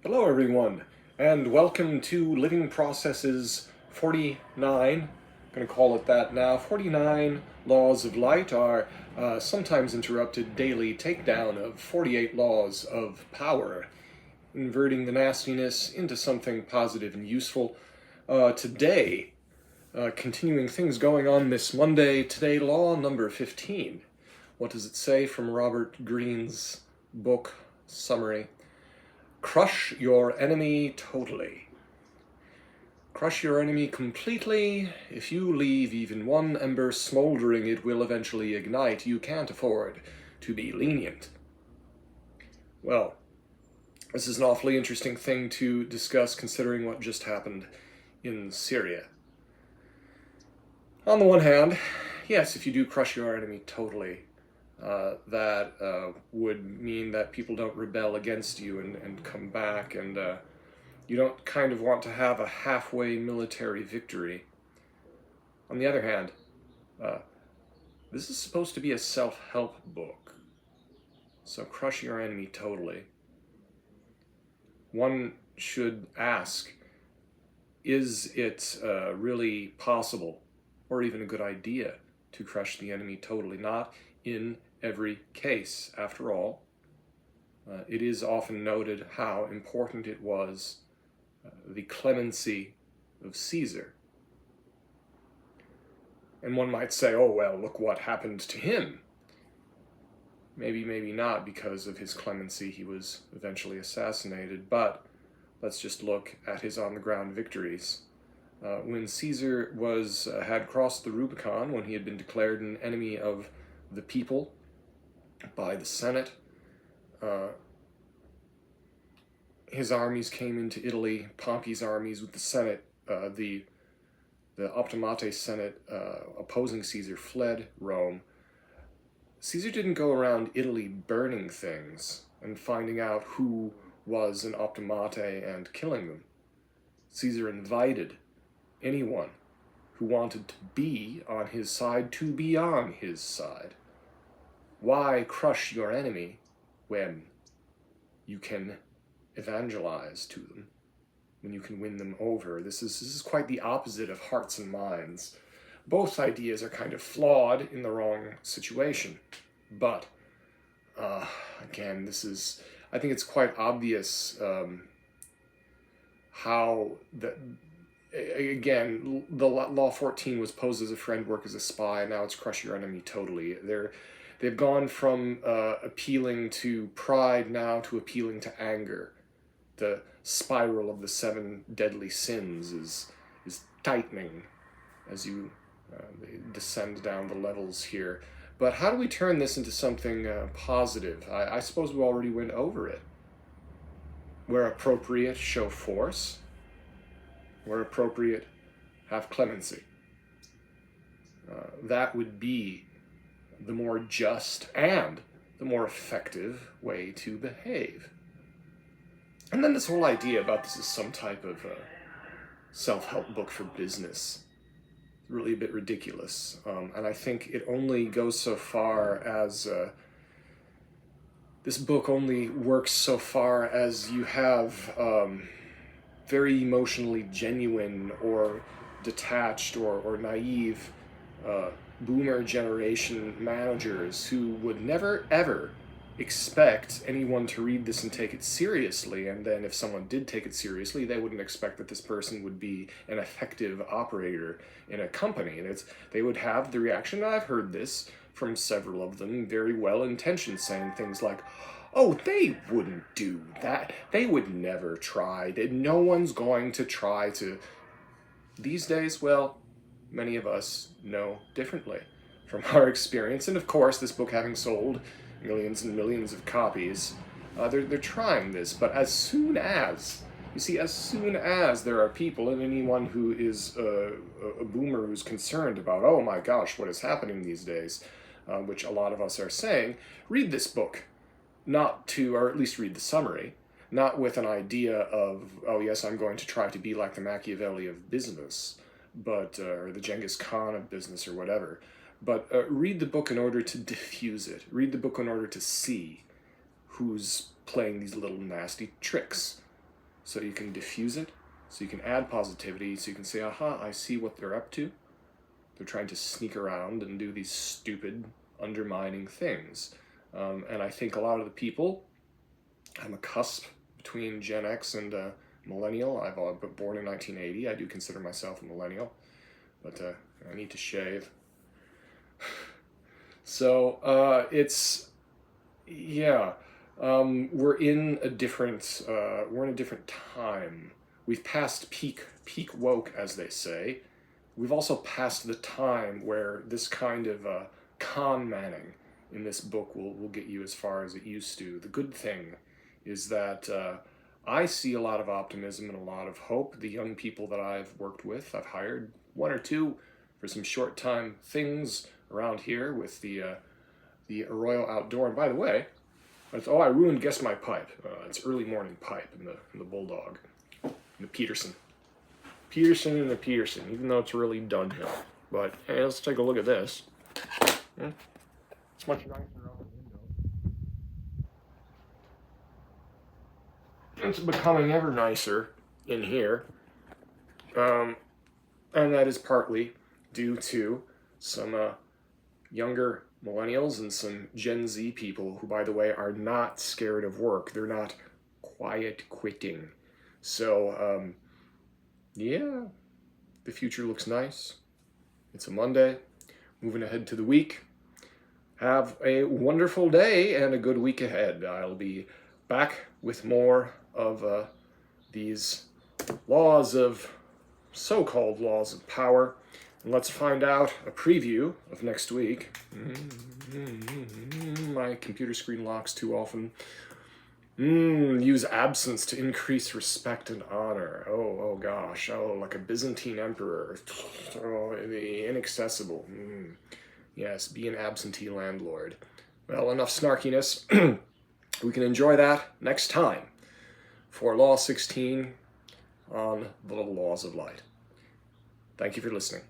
Hello everyone, and welcome to Living Processes 49. I'm going to call it that now. 49 Laws of Light, our sometimes interrupted daily takedown of 48 laws of power, inverting the nastiness into something positive and useful. Today, continuing things going on this Monday, today law number 15. What does it say from Robert Greene's book summary? Crush your enemy totally. Crush your enemy completely. If you leave even one ember smoldering, it will eventually ignite. You can't afford to be lenient. Well, this is an awfully interesting thing to discuss considering what just happened in Syria. On the one hand, yes, if you do crush your enemy totally, that would mean that people don't rebel against you and come back, and you don't kind of want to have a halfway military victory. On the other hand, this is supposed to be a self-help book, so crush your enemy totally. One should ask, is it really possible, or even a good idea, to crush the enemy totally? Not in every case. After all, it is often noted how important it was, the clemency of Caesar. And one might say, oh, well, look what happened to him. Maybe, maybe not. Because of his clemency, he was eventually assassinated. But let's just look at his on-the-ground victories. When Caesar had crossed the Rubicon, when he had been declared an enemy of the people by the Senate, his armies came into Italy. Pompey's armies with the Senate, the Optimate Senate opposing Caesar, fled Rome. Caesar didn't go around Italy burning things and finding out who was an Optimate and killing them. Caesar invited anyone who wanted to be on his side to be on his side. Why crush your enemy when you can evangelize to them, when you can win them over? This is quite the opposite of hearts and minds. Both ideas are kind of flawed in the wrong situation. But, again, I think it's quite obvious how that. Again, the Law 14 was pose as a friend, work as a spy. Now it's crush your enemy totally. They've gone from appealing to pride now to appealing to anger. The spiral of the 7 deadly sins is tightening as you descend down the levels here. But how do we turn this into something positive? I suppose we already went over it. Where appropriate, show force. Where appropriate, have clemency. That would be the more just and the more effective way to behave. And then this whole idea about this is some type of self-help book for business, really a bit ridiculous. And I think it only goes so far as this book only works so far as you have very emotionally genuine or detached or naive boomer generation managers who would never ever expect anyone to read this and take it seriously, and then if someone did take it seriously, they wouldn't expect that this person would be an effective operator in a company. And they would have the reaction, and I've heard this from several of them, very well-intentioned, saying things like, oh, they wouldn't do that. They would never try. No one's going to try to. These days, well, many of us know differently from our experience. And of course, this book having sold millions and millions of copies, they're trying this. But as soon as there are people, and anyone who is a boomer who's concerned about, oh my gosh, what is happening these days, which a lot of us are saying, read this book. Not to, or at least read the summary, not with an idea of, oh yes, I'm going to try to be like the Machiavelli of business, but or the Genghis Khan of business or whatever, but read the book in order to diffuse it. Read the book in order to see who's playing these little nasty tricks. so you can diffuse it, so you can add positivity, so you can say, aha, I see what they're up to. They're trying to sneak around and do these stupid, undermining things. And I think a lot of the people, I'm a cusp between Gen X and millennial. I've been born in 1980. I do consider myself a millennial, but I need to shave. So we're in a different time. We've passed peak woke, as they say. We've also passed the time where this kind of con manning in this book will get you as far as it used to. The good thing is that I see a lot of optimism and a lot of hope. The young people that I've worked with, I've hired one or two for some short time things around here with the Arroyo Outdoor. And by the way, I ruined Guess My Pipe. It's early morning pipe in the Bulldog, in the Peterson, even though it's really Dunhill. But hey, let's take a look at this. It's much nicer out the window. It's becoming ever nicer in here. And that is partly due to some younger millennials and some Gen Z people who, by the way, are not scared of work. They're not quiet quitting. So, the future looks nice. It's a Monday. Moving ahead to the week. Have a wonderful day and a good week ahead. I'll be back with more of these so-called laws of power. And let's find out a preview of next week. My computer screen locks too often. Use absence to increase respect and honor. Oh gosh. Oh, like a Byzantine emperor. Oh, the inaccessible. Yes, be an absentee landlord. Well, enough snarkiness. We can enjoy that next time for Law 16 on the Laws of Light. Thank you for listening.